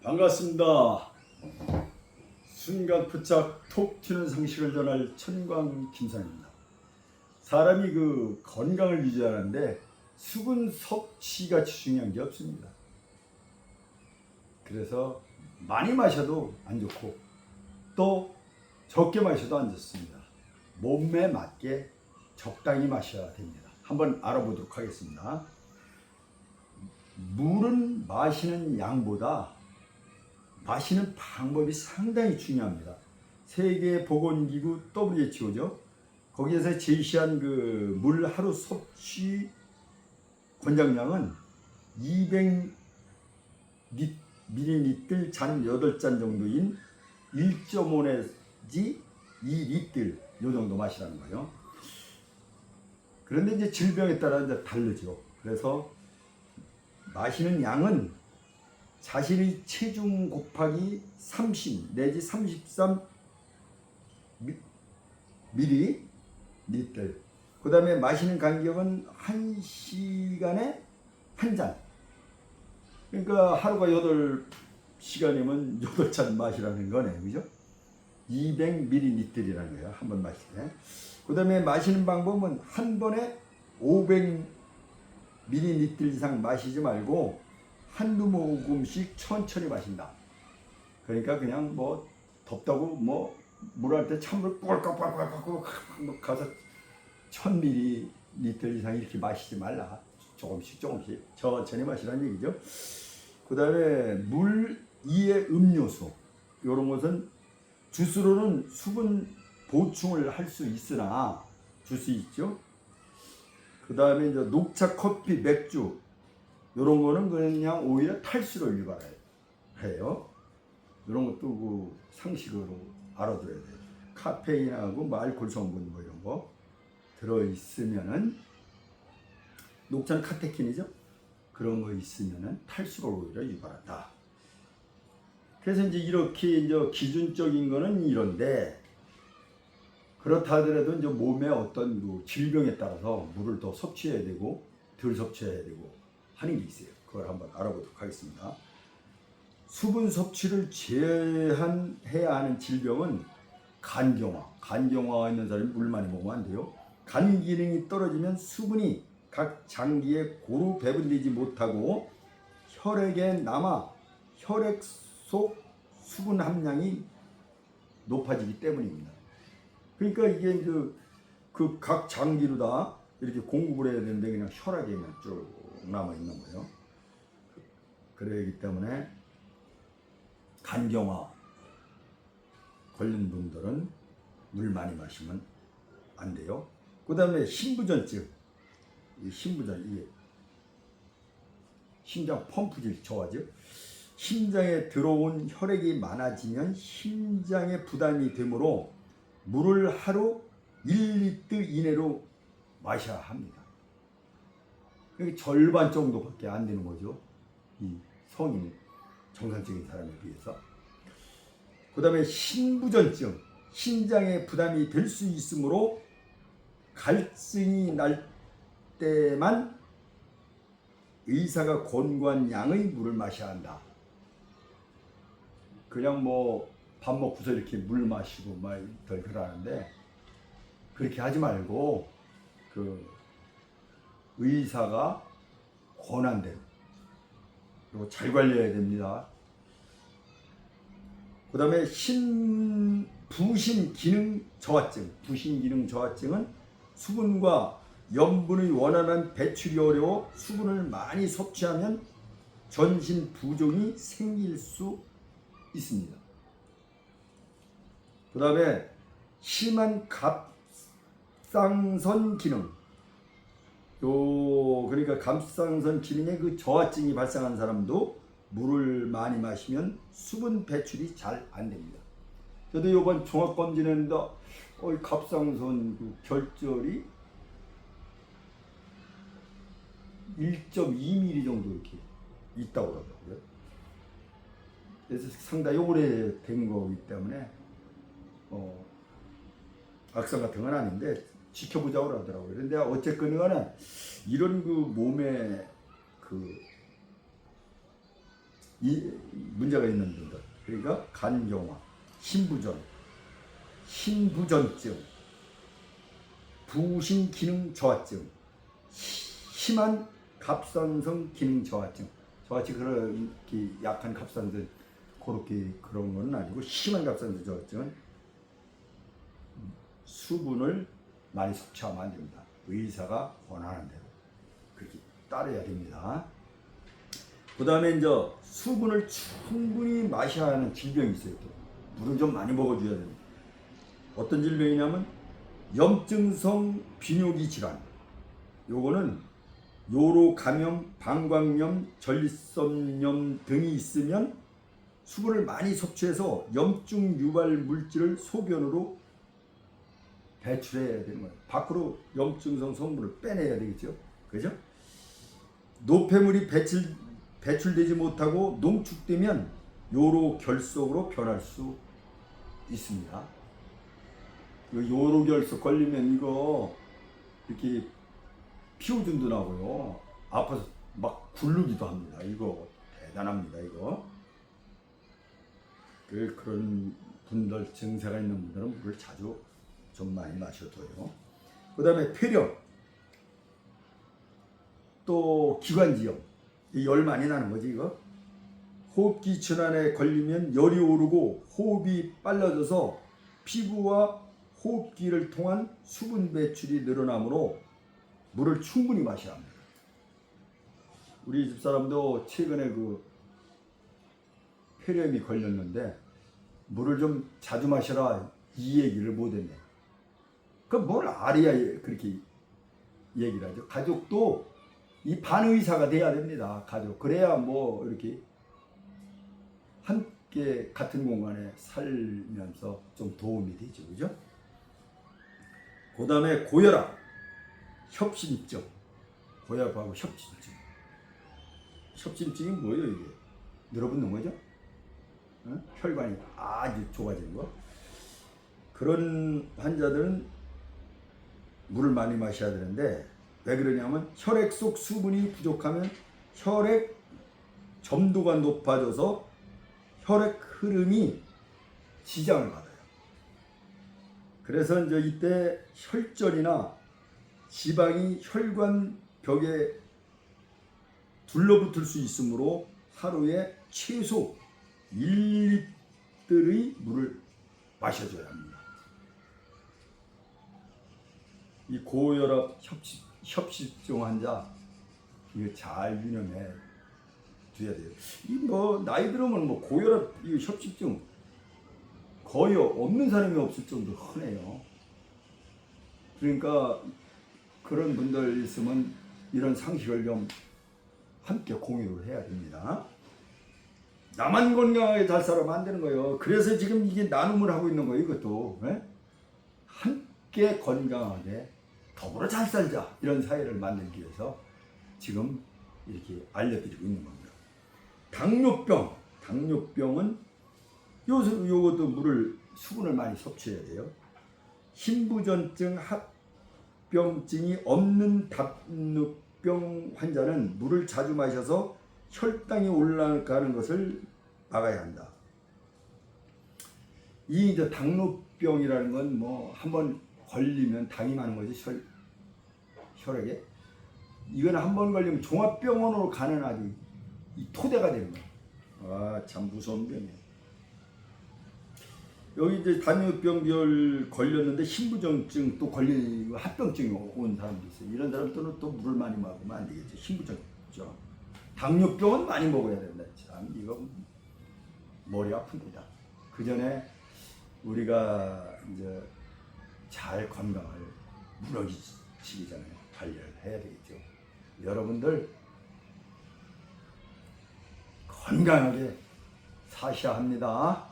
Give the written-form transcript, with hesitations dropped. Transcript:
반갑습니다. 순간 부착 톡 튀는 상식을 전할 천광 김상입니다. 사람이 건강을 유지하는데 수분 섭취가 중요한 게 없습니다. 그래서 많이 마셔도 안 좋고 또 적게 마셔도 안 좋습니다. 몸에 맞게 적당히 마셔야 됩니다. 한번 알아보도록 하겠습니다. 물은 마시는 양보다 마시는 방법이 상당히 중요합니다. 세계보건기구 WHO죠. 거기에서 제시한 물 하루 섭취 권장량은 200ml 잔 8잔 정도인 1.5 내지 2리터 요 정도 마시라는 거예요. 그런데 이제 질병에 따라 이제 다르죠. 그래서 마시는 양은 자신의 체중 곱하기 30 내지 33 ml. 그 다음에 마시는 간격은 1시간에 한 잔. 그러니까 하루가 8시간이면 8잔 마시라는 거네. 그죠? 200ml이라는 거예요. 한 번 마실 때. 그 다음에 마시는 방법은 한 번에 500ml 이상 마시지 말고 한두 모금씩 천천히 마신다. 그러니까 그냥 뭐 덥다고 뭐 물할 때 찬물 꿀꺽꿀꺽꿀꺽 가서 1000ml 이상 이렇게 마시지 말라. 조금씩 천천히 마시라는 얘기죠. 그 다음에 물 이외 음료수 이런 것은 주스로는 수분 보충을 할 수 있으나 줄 수 있죠. 그 다음에 이제 녹차, 커피, 맥주 이런 거는 그냥 오히려 탈수를 유발해요. 이런 것도 상식으로 알아둬야 돼요. 카페인하고 알코올 성분 뭐 이런 거 들어있으면은 녹차는 카테킨이죠. 그런 거 있으면은 탈수를 오히려 유발한다. 그래서 이제 이렇게 이제 기준적인 거는 이런데 그렇다 하더라도 이제 몸에 어떤 질병에 따라서 물을 더 섭취해야 되고 덜 섭취해야 되고 하는 게 있어요. 그걸 한번 알아보도록 하겠습니다. 수분 섭취를 제한해야 하는 질병은 간경화가 있는 사람이 물 많이 먹으면 안 돼요. 간 기능이 떨어지면 수분이 각 장기에 고루 배분되지 못하고 혈액에 남아 혈액 속 수분 함량이 높아지기 때문입니다. 그러니까 이게 각 장기로 다 이렇게 공급을 해야 되는데 그냥 혈액에 그냥 쭉 남아 있는 거예요. 그러기 때문에 간경화 걸린 분들은 물 많이 마시면 안 돼요. 그 다음에 신부전증, 이게 심장 펌프질 저하죠. 심장에 들어온 혈액이 많아지면 심장에 부담이 되므로 물을 하루 1리터 이내로 마셔야 합니다. 절반 정도밖에 안 되는 거죠. 이 성인 정상적인 사람에 비해서. 그 다음에 신부전증, 심장에 부담이 될 수 있으므로 갈증이 날 때만 의사가 권고한 양의 물을 마셔야 한다. 그냥 뭐 밥 먹고서 이렇게 물 마시고 덜 그러는데 그렇게 하지 말고 의사가 권한 대로 그리고 잘 관리해야 됩니다. 그 다음에 부신 기능 저하증은 수분과 염분의 원활한 배출이 어려워 수분을 많이 섭취하면 전신 부종이 생길 수 있습니다. 그 다음에 심한 갑상선 기능, 그러니까 갑상선 기능에 저하증이 발생한 사람도 물을 많이 마시면 수분 배출이 잘 안 됩니다. 저도 이번 종합검진했는데 갑상선 결절이 1.2mm 정도 이렇게 있다고 그러더라고요. 그래서 상당히 오래된 거기 때문에 악성 같은 건 아닌데 지켜보자고 그러더라고요. 그런데 어쨌건 간에 이런 몸에 이 문제가 있는 분들, 그러니까 간경화, 신부전, 신부전증, 부신 기능 저하증, 심한 갑상선 기능 저하증. 저같이 그렇게 약한 갑상선 그렇게 그런 건 아니고, 심한 갑상선 저하증은 수분을 많이 섭취하면 안 됩니다. 의사가 권하는 대로 그렇게 따라야 됩니다. 그 다음에 이제 수분을 충분히 마셔야 하는 질병이 있어요. 또 물을 좀 많이 먹어줘야 됩니다. 어떤 질병이냐면 염증성 비뇨기 질환. 요거는 요로 감염, 방광염, 전립선염 등이 있으면 수분을 많이 섭취해서 염증 유발 물질을 소변으로 배출해야 되는 거예요. 밖으로 염증성 성분을 빼내야 되겠죠. 그죠? 노폐물이 배출되지 못하고 농축되면 요로 결석으로 변할 수 있습니다. 요로 결석 걸리면 이거 이렇게 피오줌도 나고요. 아파서 막 굴르기도 합니다. 이거 대단합니다. 이거. 그런 분들, 증세가 있는 분들은 물을 자주 좀 많이 마셔둬요. 그 다음에 폐렴, 또 기관지염, 열 많이 나는 거지 이거. 호흡기 질환에 걸리면 열이 오르고 호흡이 빨라져서 피부와 호흡기를 통한 수분 배출이 늘어나므로 물을 충분히 마셔야 합니다. 우리 집사람도 최근에 그 폐렴이 걸렸는데 물을 좀 자주 마셔라 이 얘기를 못했네. 그 뭘 알아야 그렇게 얘기를 하죠. 가족도 이 반의사가 돼야 됩니다. 가족. 그래야 뭐 이렇게 함께 같은 공간에 살면서 좀 도움이 되죠. 그죠? 그 다음에 고혈압, 협심증. 고혈압하고 협심증. 협심증이 뭐예요 이게? 늘어붙는 거죠? 어? 혈관이 아주 좁아지는 거. 그런 환자들은 물을 많이 마셔야 되는데 왜 그러냐면 혈액 속 수분이 부족하면 혈액 점도가 높아져서 혈액 흐름이 지장을 받아요. 그래서 이제 이때 혈전이나 지방이 혈관 벽에 둘러붙을 수 있으므로 하루에 최소 1리터의 물을 마셔줘야 합니다. 이 고혈압 협심증 환자 이거 잘 유념해 둬야 돼요. 이 뭐 나이 들으면 뭐 고혈압 이 협심증 거의 없는 사람이 없을 정도로 흔해요. 그러니까 그런 분들 있으면 이런 상식을 좀 함께 공유를 해야 됩니다. 나만 건강하게 잘 살아면 안 되는 거예요. 그래서 지금 이게 나눔을 하고 있는 거예요. 이것도 함께 건강하게 더불어 잘 살자 이런 사회를 만들기 위해서 지금 이렇게 알려드리고 있는 겁니다. 당뇨병은 요것도 물을 수분을 많이 섭취해야 돼요. 신부전증 합병증이 없는 당뇨병 환자는 물을 자주 마셔서 혈당이 올라가는 것을 막아야 한다. 이 이제 당뇨병이라는 건 뭐 한번 걸리면 당이 많은 거지 혈액에. 이건 한번 걸리면 종합병원으로 가는 아주 이 토대가 되는 거야. 아, 참 무서운 병이야. 여기 이제 당뇨병 걸렸는데 신부전증 또 걸리고 합병증이 온 사람도 있어요. 이런 사람들은 또 물을 많이 먹으면 안 되겠죠. 신부전증. 당뇨병은 많이 먹어야 된다. 참 이거 머리 아픕니다. 그 전에 우리가 이제 잘 건강을 무너지기 전에 관리를 해야 되겠죠. 여러분들 건강하게 사셔야 합니다.